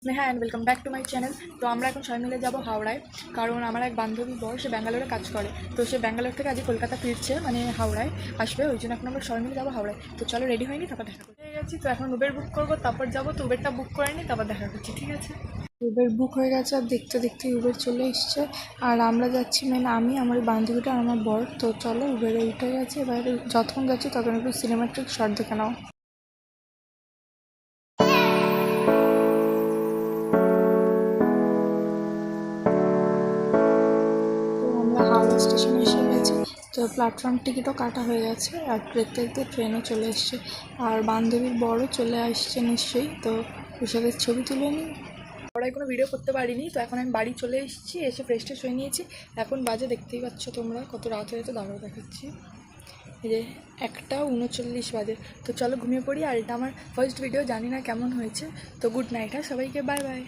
Sneha and welcome back to my channel. তো আমরা এখন সবাই মিলে যাবো হাওড়ায়, কারণ আমার এক বান্ধবী বর সে ব্যাঙ্গালোরে কাজ করে। তো সে ব্যাঙ্গালোর থেকে আজকে কলকাতা ফিরছে, মানে হাওড়ায় আসবে, ওই জন্য এখন আমরা সবাই মিলে যাবো হাওড়ায়। তো চলো রেডি হয়নি, তারপর দেখা করতে গেছি। তো এখন উবের বুক করবো, তারপর যাবো। তো উবেরটা বুক করে নিই, তারপর দেখা করছি, ঠিক আছে? উবের বুক হয়ে গেছে, আর দেখতে দেখতে উবের চলে এসছে। আর আমরা যাচ্ছি, মানে আমি, আমার বান্ধবীটা আর আমার বর। তো চলো উবেরে উঠে গেছে, এবার যতক্ষণ যাচ্ছি তখন একটু সিনেমাটিক শট দেখে নাও। তো আমরা হাওড়া স্টেশনে এসে গেছি। তো প্ল্যাটফর্ম টিকিটও কাটা হয়ে গেছে, আর দেখতে দেখতে ট্রেনও চলে এসছে। আর বান্ধবীর বড়ও চলে আসছে নিশ্চয়ই। তো ওর সাথে ছবি তুলে নিই। পড়ায় কোনো ভিডিও করতে পারিনি, তো এখন আমি বাড়ি চলে এসেছি, এসে ফ্রেশ ট্রেশ হয়ে নিয়েছি। এখন বাজে দেখতেই পাচ্ছ তোমরা কত রাত হয়েছে, দাঁড়াও দেখাচ্ছি। এই যে 1:39 বাজে। তো চলো ঘুমিয়ে পড়ি। আর এটা আমার ফার্স্ট ভিডিও, জানি না কেমন হয়েছে। তো গুড নাইট, হ্যাঁ সবাইকে, বাই বাই।